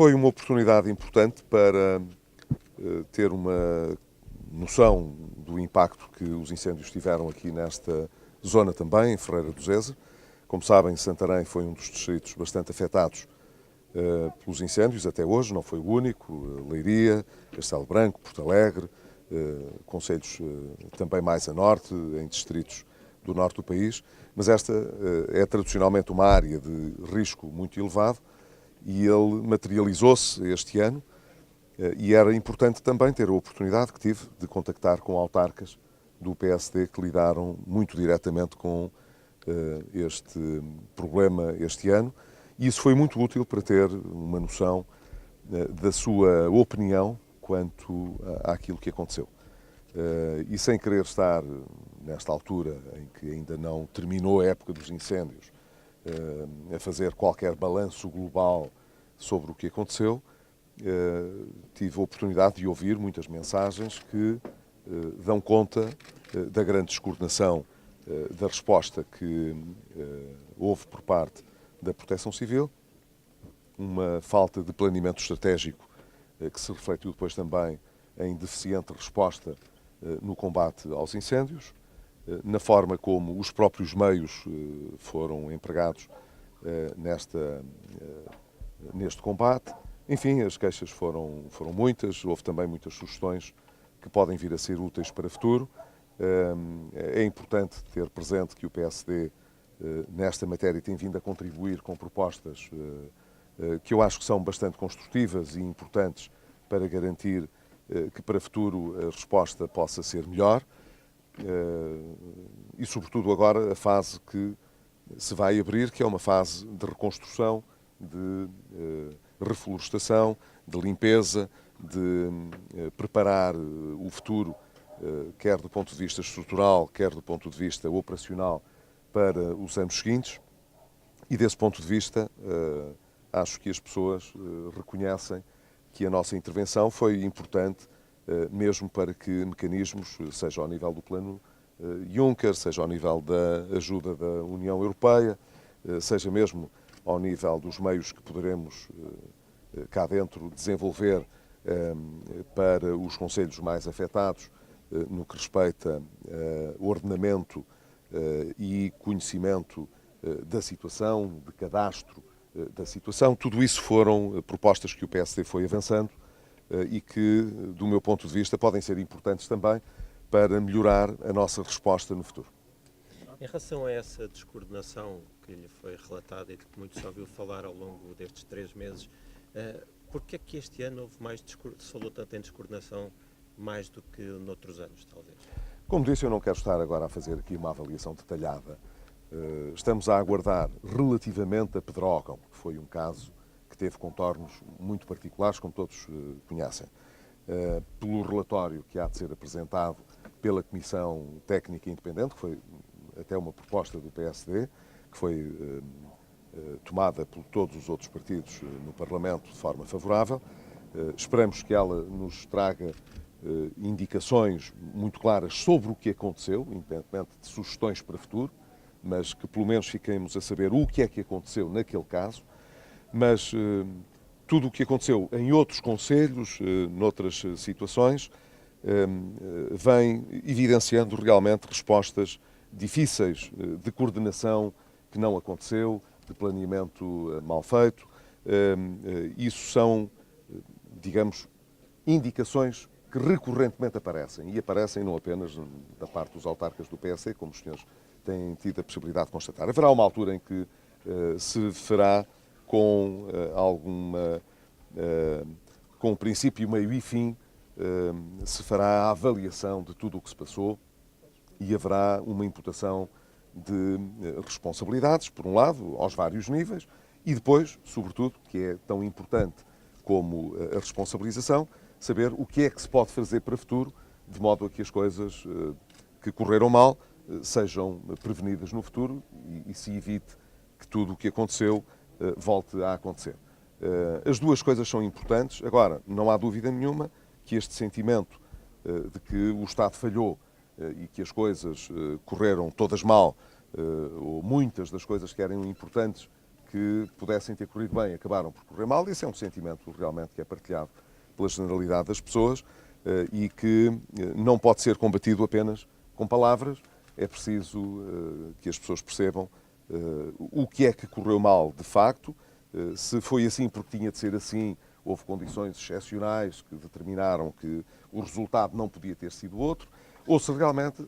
foi uma oportunidade importante para ter uma noção do impacto que os incêndios tiveram aqui nesta zona também, em Ferreira do Zezer. Como sabem, Santarém foi um dos distritos bastante afetados pelos incêndios até hoje, não foi o único. Leiria, Castelo Branco, Porto Alegre, concelhos também mais a norte, em distritos do norte do país. Mas esta é tradicionalmente uma área de risco muito elevado e ele materializou-se este ano. E era importante também ter a oportunidade que tive de contactar com autarcas do PSD que lidaram muito diretamente com este problema este ano. E isso foi muito útil para ter uma noção da sua opinião quanto àquilo que aconteceu. E sem querer estar nesta altura em que ainda não terminou a época dos incêndios, a fazer qualquer balanço global sobre o que aconteceu, tive a oportunidade de ouvir muitas mensagens que dão conta da grande descoordenação da resposta que houve por parte da Proteção Civil, uma falta de planeamento estratégico que se refletiu depois também em deficiente resposta no combate aos incêndios, na forma como os próprios meios foram empregados neste combate. Enfim, as queixas foram muitas, houve também muitas sugestões que podem vir a ser úteis para o futuro. É importante ter presente que o PSD, nesta matéria, tem vindo a contribuir com propostas que eu acho que são bastante construtivas e importantes para garantir que para o futuro a resposta possa ser melhor e, sobretudo, agora a fase que se vai abrir, que é uma fase de reconstrução, de reflorestação, de limpeza, de preparar o futuro, quer do ponto de vista estrutural, quer do ponto de vista operacional, para os anos seguintes. E desse ponto de vista, acho que as pessoas reconhecem que a nossa intervenção foi importante, mesmo para que mecanismos, seja ao nível do plano Juncker, seja ao nível da ajuda da União Europeia, seja mesmo ao nível dos meios que poderemos cá dentro desenvolver para os concelhos mais afetados, no que respeita ao ordenamento e conhecimento da situação, de cadastro da situação. Tudo isso foram propostas que o PSD foi avançando e que, do meu ponto de vista, podem ser importantes também para melhorar a nossa resposta no futuro. Em relação a essa descoordenação que lhe foi relatada e de que muito se ouviu falar ao longo destes 3 meses, porquê é que este ano houve mais se falou tanto em descoordenação mais do que noutros anos, talvez? Como disse, eu não quero estar agora a fazer aqui uma avaliação detalhada. Estamos a aguardar relativamente a Pedrógão, que foi um caso que teve contornos muito particulares, como todos conhecem, pelo relatório que há de ser apresentado pela Comissão Técnica Independente, que foi até uma proposta do PSD, que foi tomada por todos os outros partidos no Parlamento de forma favorável. Esperamos que ela nos traga indicações muito claras sobre o que aconteceu, independentemente de sugestões para o futuro, mas que pelo menos fiquemos a saber o que é que aconteceu naquele caso. Mas tudo o que aconteceu em outros concelhos, noutras situações, vem evidenciando realmente respostas difíceis de coordenação que não aconteceu, de planeamento mal feito. Isso são, digamos, indicações que recorrentemente aparecem, e aparecem não apenas da parte dos autarcas do PSD, como os senhores têm tido a possibilidade de constatar. Haverá uma altura em que se fará com com princípio, meio e fim, se fará a avaliação de tudo o que se passou e haverá uma imputação de responsabilidades, por um lado, aos vários níveis, e depois, sobretudo, que é tão importante como a responsabilização, saber o que é que se pode fazer para o futuro, de modo a que as coisas que correram mal sejam prevenidas no futuro e se evite que tudo o que aconteceu volte a acontecer. As duas coisas são importantes. Agora, não há dúvida nenhuma que este sentimento de que o Estado falhou e que as coisas correram todas mal, ou muitas das coisas que eram importantes que pudessem ter corrido bem acabaram por correr mal. Esse é um sentimento realmente que é partilhado pela generalidade das pessoas e que não pode ser combatido apenas com palavras. É preciso que as pessoas percebam o que é que correu mal de facto, se foi assim porque tinha de ser assim, houve condições excepcionais que determinaram que o resultado não podia ter sido outro, ou se realmente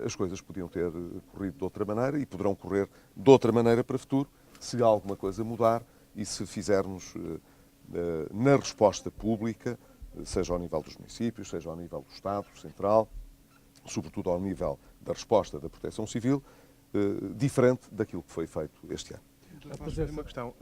as coisas podiam ter corrido de outra maneira e poderão correr de outra maneira para o futuro, se alguma coisa mudar e se fizermos na resposta pública, seja ao nível dos municípios, seja ao nível do Estado Central, sobretudo ao nível da resposta da Proteção Civil, diferente daquilo que foi feito este ano. Uma questão.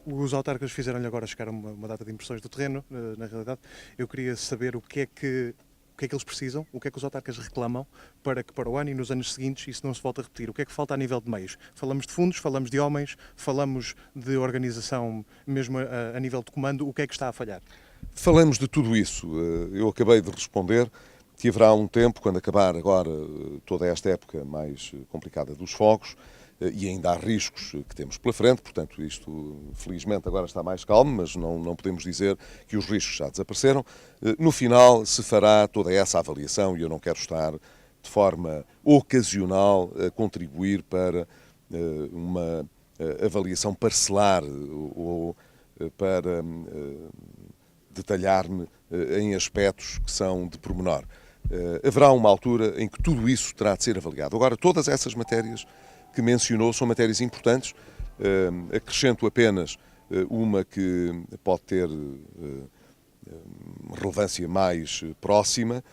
Os autarcas fizeram-lhe agora chegar uma data de impressões do terreno, na realidade. Eu queria saber o que é que eles precisam, o que é que os autarcas reclamam para que para o ano e nos anos seguintes isso não se volte a repetir. O que é que falta a nível de meios? Falamos de fundos, falamos de homens, falamos de organização mesmo a nível de comando. O que é que está a falhar? Falamos de tudo isso. Eu acabei de responder que haverá um tempo, quando acabar agora toda esta época mais complicada dos fogos, e ainda há riscos que temos pela frente, portanto isto felizmente agora está mais calmo, mas não podemos dizer que os riscos já desapareceram. No final se fará toda essa avaliação e eu não quero estar de forma ocasional a contribuir para uma avaliação parcelar ou para detalhar-me em aspectos que são de pormenor. Haverá uma altura em que tudo isso terá de ser avaliado. Agora, todas essas matérias que mencionou são matérias importantes. Acrescento apenas uma que pode ter relevância mais próxima.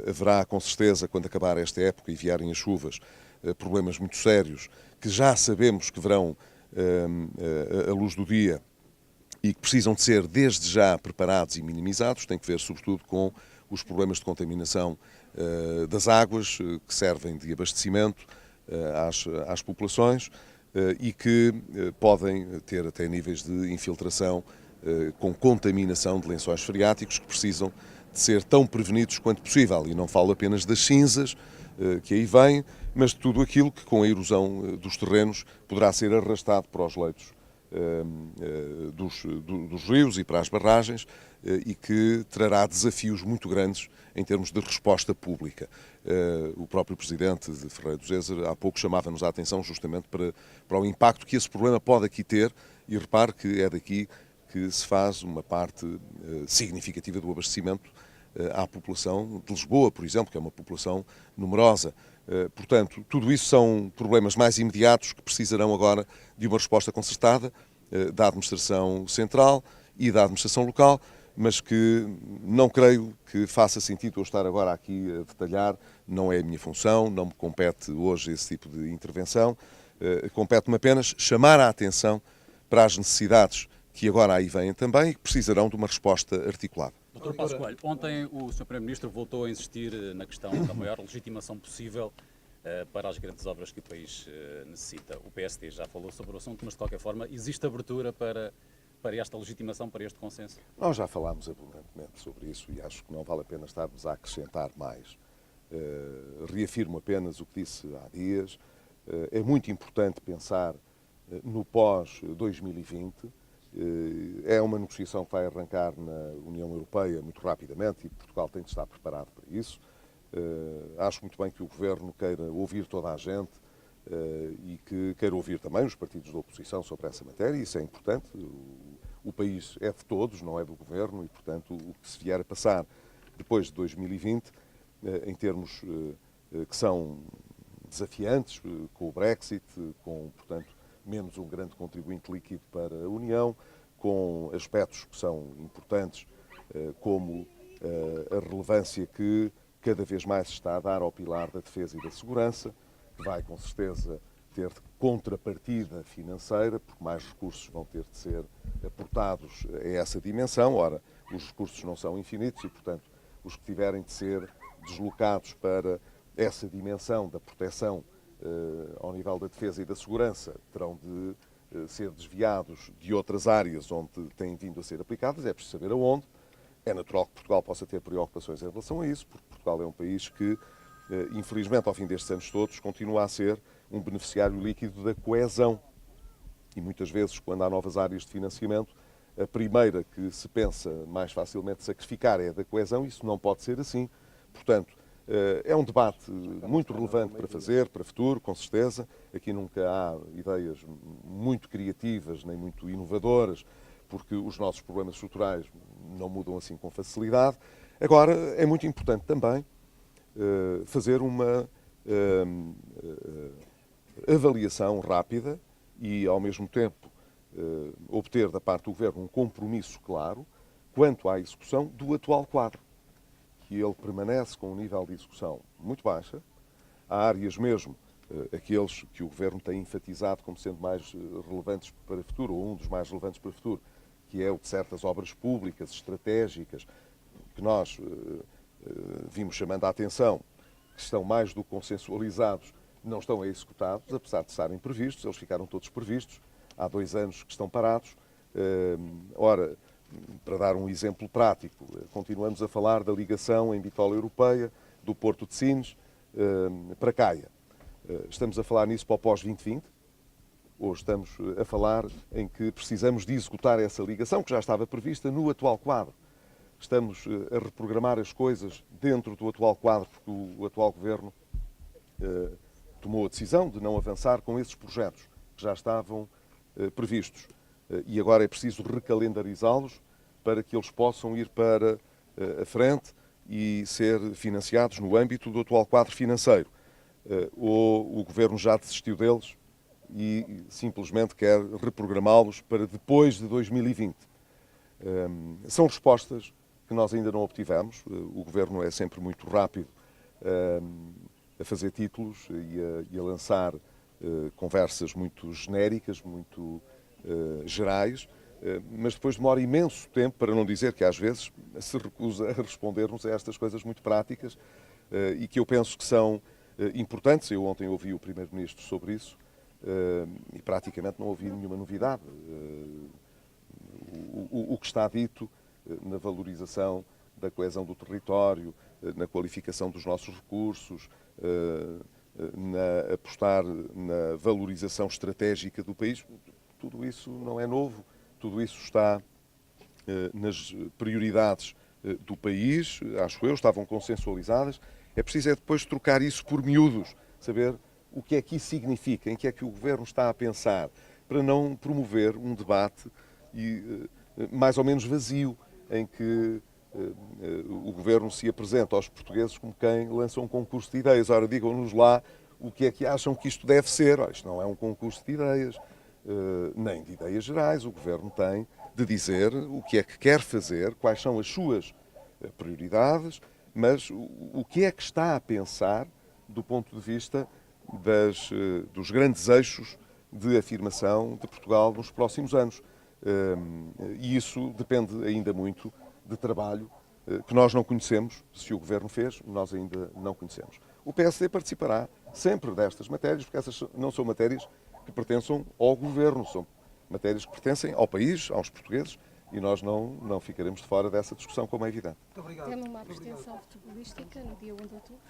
Haverá, com certeza, quando acabar esta época e vierem as chuvas, problemas muito sérios que já sabemos que verão à luz do dia e que precisam de ser, desde já, preparados e minimizados. Tem que ver, sobretudo, com os problemas de contaminação das águas que servem de abastecimento às populações e que podem ter até níveis de infiltração com contaminação de lençóis freáticos que precisam de ser tão prevenidos quanto possível. E não falo apenas das cinzas que aí vêm, mas de tudo aquilo que, com a erosão dos terrenos, poderá ser arrastado para os leitos dos rios e para as barragens e que trará desafios muito grandes em termos de resposta pública. O próprio Presidente de Ferreira do Zezer há pouco chamava-nos a atenção justamente para o impacto que esse problema pode aqui ter e repare que é daqui que se faz uma parte significativa do abastecimento à população de Lisboa, por exemplo, que é uma população numerosa. Portanto, tudo isso são problemas mais imediatos que precisarão agora de uma resposta concertada da administração central e da administração local, mas que não creio que faça sentido eu estar agora aqui a detalhar. Não é a minha função, não me compete hoje esse tipo de intervenção. Compete-me apenas chamar a atenção para as necessidades que agora aí vêm também e que precisarão de uma resposta articulada. Dr. Passos Coelho, ontem o Sr. Primeiro-Ministro voltou a insistir na questão da maior legitimação possível para as grandes obras que o país necessita. O PSD já falou sobre o assunto, mas de qualquer forma existe abertura para esta legitimação, para este consenso? Nós já falámos abundantemente sobre isso e acho que não vale a pena estarmos a acrescentar mais. Reafirmo apenas o que disse há dias. É muito importante pensar no pós-2020. É uma negociação que vai arrancar na União Europeia muito rapidamente e Portugal tem de estar preparado para isso. Acho muito bem que o Governo queira ouvir toda a gente e que queira ouvir também os partidos da oposição sobre essa matéria. Isso é importante. O país é de todos, não é do Governo e, portanto, o que se vier a passar depois de 2020, em termos que são desafiantes, com o Brexit, com, portanto, menos um grande contribuinte líquido para a União, com aspectos que são importantes, como a relevância que cada vez mais se está a dar ao pilar da defesa e da segurança, que vai com certeza ter contrapartida financeira, porque mais recursos vão ter de ser aportados a essa dimensão. Ora, os recursos não são infinitos e, portanto, os que tiverem de ser deslocados para essa dimensão da proteção ao nível da defesa e da segurança terão de ser desviados de outras áreas onde têm vindo a ser aplicadas. É preciso saber aonde. É natural que Portugal possa ter preocupações em relação a isso, porque Portugal é um país que, infelizmente, ao fim destes anos todos, continua a ser um beneficiário líquido da coesão E muitas vezes, quando há novas áreas de financiamento, a primeira que se pensa mais facilmente sacrificar é a da coesão. Isso não pode ser assim. Portanto, é um debate muito relevante para fazer, para o futuro, com certeza. Aqui nunca há ideias muito criativas, nem muito inovadoras, porque os nossos problemas estruturais não mudam assim com facilidade. Agora, é muito importante também fazer uma avaliação rápida e, ao mesmo tempo, obter da parte do Governo um compromisso claro quanto à execução do atual quadro, que ele permanece com um nível de execução muito baixa. Há áreas mesmo, aqueles que o Governo tem enfatizado como sendo mais relevantes para o futuro, ou um dos mais relevantes para o futuro, que é o de certas obras públicas, estratégicas, que nós vimos chamando a atenção, que estão mais do que consensualizados, não estão executados, apesar de estarem previstos. Eles ficaram todos previstos. Há 2 anos que estão parados. Ora, para dar um exemplo prático, continuamos a falar da ligação em bitola europeia do Porto de Sines para Caia. Estamos a falar nisso para o pós-2020? Ou estamos a falar em que precisamos de executar essa ligação que já estava prevista no atual quadro? Estamos a reprogramar as coisas dentro do atual quadro, porque o atual Governo tomou a decisão de não avançar com esses projetos que já estavam previstos. E agora é preciso recalendarizá-los para que eles possam ir para a frente e ser financiados no âmbito do atual quadro financeiro. Ou o Governo já desistiu deles e simplesmente quer reprogramá-los para depois de 2020. São respostas que nós ainda não obtivemos. O Governo é sempre muito rápido a fazer títulos e a lançar conversas muito genéricas, muito gerais, mas depois demora imenso tempo, para não dizer que às vezes se recusa a responder-nos a estas coisas muito práticas e que eu penso que são importantes. Eu ontem ouvi o Primeiro-Ministro sobre isso e praticamente não ouvi nenhuma novidade. O que está dito na valorização da coesão do território, na qualificação dos nossos recursos, na apostar na valorização estratégica do país, tudo isso não é novo, tudo isso está nas prioridades do país, acho eu, estavam consensualizadas. É preciso depois trocar isso por miúdos, saber o que é que isso significa, em que é que o Governo está a pensar, para não promover um debate mais ou menos vazio, em que o Governo se apresenta aos portugueses como quem lança um concurso de ideias. Ora, digam-nos lá o que é que acham que isto deve ser. Isto não é um concurso de ideias, nem de ideias gerais. O Governo tem de dizer o que é que quer fazer, quais são as suas prioridades, mas o que é que está a pensar do ponto de vista dos grandes eixos de afirmação de Portugal nos próximos anos. E isso depende ainda muito de trabalho que nós não conhecemos. Se o Governo fez, nós ainda não conhecemos. O PSD participará sempre destas matérias, porque essas não são matérias que pertençam ao Governo, são matérias que pertencem ao país, aos portugueses, e nós não ficaremos de fora dessa discussão, como é evidente. Tem uma abstenção futebolística no dia 1 de outubro?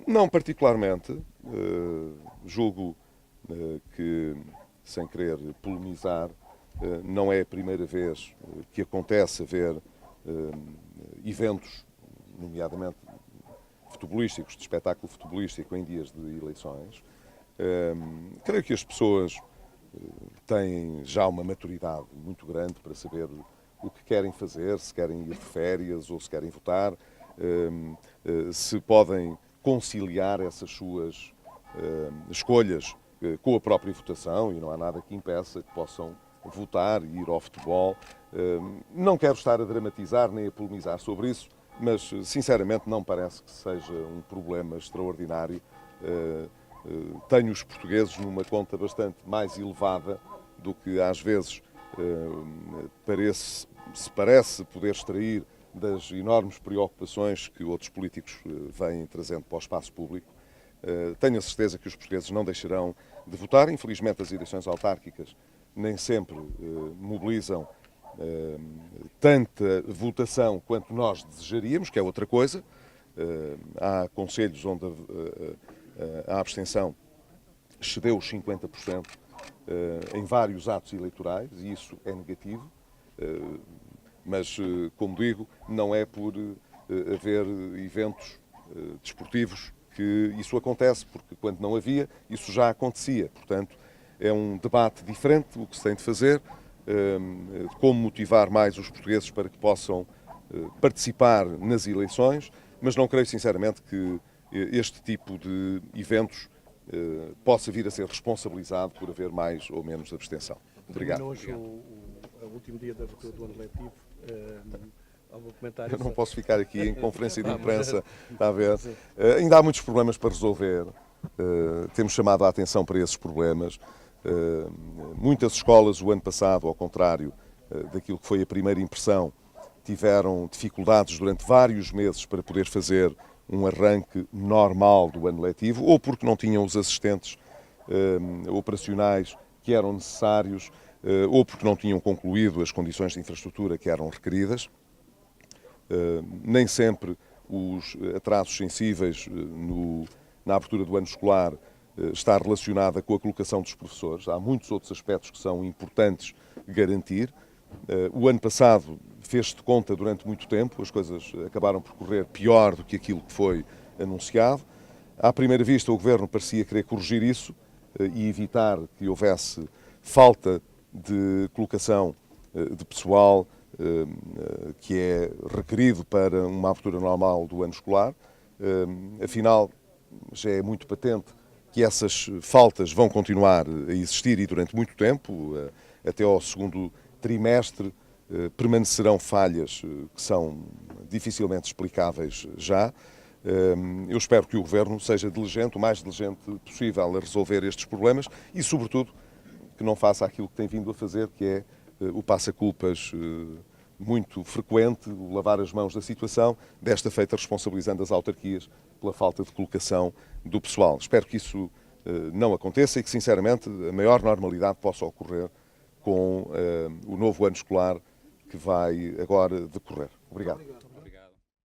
Não particularmente. Julgo que, sem querer polemizar, não é a primeira vez que acontece haver eventos, nomeadamente futebolísticos, de espetáculo futebolístico em dias de eleições. Creio que as pessoas têm já uma maturidade muito grande para saber o que querem fazer, se querem ir de férias ou se querem votar, se podem conciliar essas suas escolhas com a própria votação, e não há nada que impeça que possam votar e ir ao futebol. Não quero estar a dramatizar nem a polemizar sobre isso, mas sinceramente não parece que seja um problema extraordinário. Tenho os portugueses numa conta bastante mais elevada do que às vezes se parece poder extrair das enormes preocupações que outros políticos vêm trazendo para o espaço público. Tenho a certeza que os portugueses não deixarão de votar. Infelizmente, as eleições autárquicas nem sempre mobilizam tanta votação quanto nós desejaríamos, que é outra coisa. Há concelhos onde a abstenção excedeu os 50% em vários atos eleitorais, e isso é negativo, mas, como digo, não é por haver eventos desportivos que isso acontece, porque quando não havia, isso já acontecia. Portanto, é um debate diferente o que se tem de fazer, de como motivar mais os portugueses para que possam participar nas eleições, mas não creio sinceramente que este tipo de eventos possa vir a ser responsabilizado por haver mais ou menos abstenção. Obrigado. Termina hoje o último dia da abertura do ano letivo. Algum comentário? Eu não posso ficar aqui em conferência de imprensa, está a ver? Ainda há muitos problemas para resolver. Temos chamado a atenção para esses problemas. Muitas escolas, o ano passado, ao contrário daquilo que foi a primeira impressão, tiveram dificuldades durante vários meses para poder fazer um arranque normal do ano letivo, ou porque não tinham os assistentes operacionais que eram necessários, ou porque não tinham concluído as condições de infraestrutura que eram requeridas. Nem sempre os atrasos sensíveis na abertura do ano escolar está relacionada com a colocação dos professores. Há muitos outros aspectos que são importantes garantir. O ano passado fez-se de conta durante muito tempo, as coisas acabaram por correr pior do que aquilo que foi anunciado. À primeira vista, o Governo parecia querer corrigir isso e evitar que houvesse falta de colocação de pessoal que é requerido para uma abertura normal do ano escolar. Afinal, já é muito patente que essas faltas vão continuar a existir e durante muito tempo, até ao segundo trimestre, permanecerão falhas que são dificilmente explicáveis já. Eu espero que o Governo seja diligente, o mais diligente possível a resolver estes problemas e, sobretudo, que não faça aquilo que tem vindo a fazer, que é o passa-culpas muito frequente, o lavar as mãos da situação, desta feita responsabilizando as autarquias pela falta de colocação do pessoal. Espero que isso não aconteça e que, sinceramente, a maior normalidade possa ocorrer com o novo ano escolar que vai agora decorrer. Obrigado.